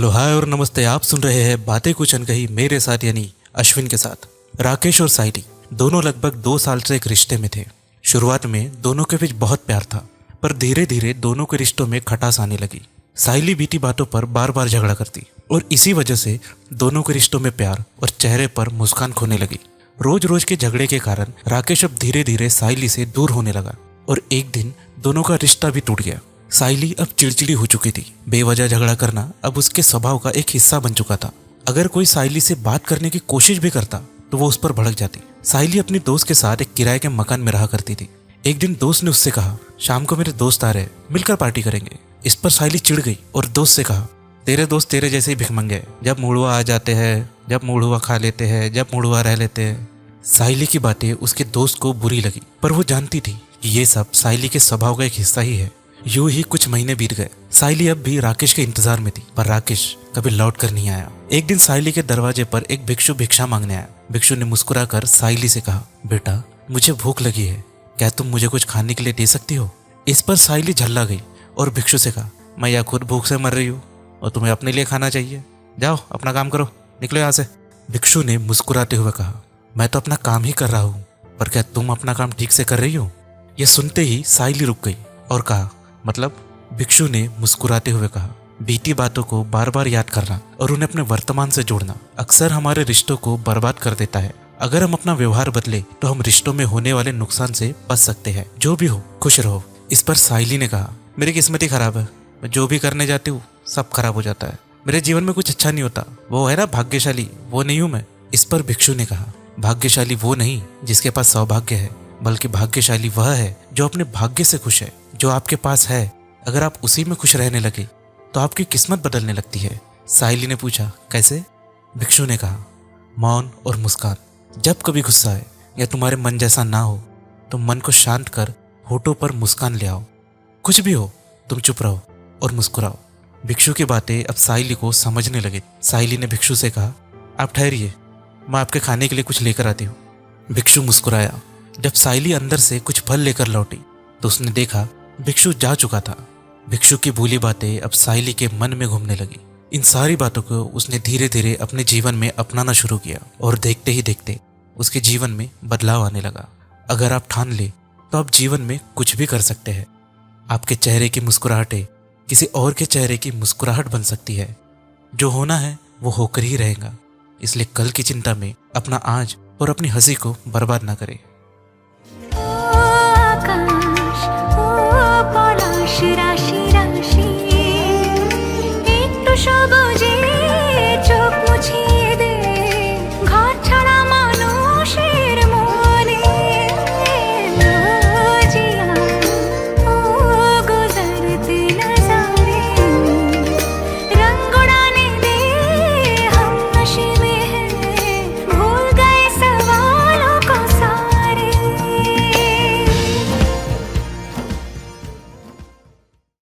Hello hi और नमस्ते। आप सुन रहे हैं बातें कुछ अनकही मेरे साथ यानी अश्विन के साथ। राकेश और साइली दोनों लगभग 2 साल से एक रिश्ते में थे। शुरुआत में दोनों के बीच बहुत प्यार था, पर धीरे धीरे दोनों के रिश्तों में खटास आने लगी। साइली बीती बातों पर बार बार झगड़ा करती और इसी वजह से दोनों के रिश्तों में प्यार और चेहरे पर मुस्कान खोने लगी। रोज रोज के झगड़े के कारण राकेश अब धीरे धीरे साइली से दूर होने लगा और एक दिन दोनों का रिश्ता भी टूट गया। साइली अब चिड़चिड़ी हो चुकी थी। बेवजह झगड़ा करना अब उसके स्वभाव का एक हिस्सा बन चुका था। अगर कोई साइली से बात करने की कोशिश भी करता तो वो उस पर भड़क जाती। साइली अपनी दोस्त के साथ एक किराए के मकान में रहा करती थी। एक दिन दोस्त ने उससे कहा, शाम को मेरे दोस्त आ रहे हैं, मिलकर पार्टी करेंगे। इस पर साइली चिढ़ गई और दोस्त से कहा, तेरे दोस्त तेरे जैसे ही भिखमंगे हैं। जब मूड हुआ आ जाते हैं, जब मूड हुआ खा लेते हैं, जब मूड हुआ रह लेते हैं। साइली की बातें उसके दोस्त को बुरी लगी, पर वो जानती थी कि ये सब साइली के स्वभाव का एक हिस्सा ही है। यूं ही कुछ महीने बीत गए। साइली अब भी राकेश के इंतजार में थी, पर राकेश कभी लौट कर नहीं आया। एक दिन साइली के दरवाजे पर एक भिक्षु भिक्षा मांगने आया। भिक्षु ने मुस्कुराकर साइली से कहा, बेटा मुझे भूख लगी है, क्या तुम मुझे कुछ खाने के लिए दे सकती हो? इस पर साइली झल्ला गई और भिक्षु से कहा, मैं यह खुद भूख से मर रही हूँ और तुम्हें अपने लिए खाना चाहिए। जाओ अपना काम करो, निकलो यहाँ से। भिक्षु ने मुस्कुराते हुए कहा, मैं तो अपना काम ही कर रहा हूँ, पर क्या तुम अपना काम ठीक से कर रही हो? यह सुनते ही साइली रुक गई और कहा, मतलब? भिक्षु ने मुस्कुराते हुए कहा, बीती बातों को बार बार याद करना और उन्हें अपने वर्तमान से जोड़ना अक्सर हमारे रिश्तों को बर्बाद कर देता है। अगर हम अपना व्यवहार बदले तो हम रिश्तों में होने वाले नुकसान से बच सकते हैं। जो भी हो खुश रहो। इस पर साइली ने कहा, मेरी किस्मत ही खराब है, मैं जो भी करने जाती हूँ सब खराब हो जाता है। मेरे जीवन में कुछ अच्छा नहीं होता। वो है ना भाग्यशाली, वो नहीं हूँ मैं। इस पर भिक्षु ने कहा, भाग्यशाली वो नहीं जिसके पास सौभाग्य है, बल्कि भाग्यशाली वह है जो अपने भाग्य से खुश है। जो आपके पास है, अगर आप उसी में खुश रहने लगे तो आपकी किस्मत बदलने लगती है। साइली ने पूछा, कैसे? भिक्षु ने कहा, मौन और मुस्कान। जब कभी गुस्सा आए या तुम्हारे मन जैसा ना हो तो मन को शांत कर होठों पर मुस्कान ले आओ। कुछ भी हो तुम चुप रहो और मुस्कुराओ। भिक्षु की बातें अब साइली को समझने लगी। साइली ने भिक्षु से कहा, आप ठहरिए, मैं आपके खाने के लिए कुछ लेकर आती हूँ। भिक्षु मुस्कुराया। जब साइली अंदर से कुछ फल लेकर लौटी तो उसने देखा भिक्षु जा चुका था। भिक्षु की भूली बातें अब साइली के मन में घूमने लगी। इन सारी बातों को उसने धीरे धीरे अपने जीवन में अपनाना शुरू किया और देखते ही देखते उसके जीवन में बदलाव आने लगा। अगर आप ठान ले तो आप जीवन में कुछ भी कर सकते हैं। आपके चेहरे की मुस्कुराहटें किसी और के चेहरे की मुस्कुराहट बन सकती है। जो होना है वो होकर ही रहेगा। इसलिए कल की चिंता में अपना आज और अपनी हंसी को बर्बाद ना करें।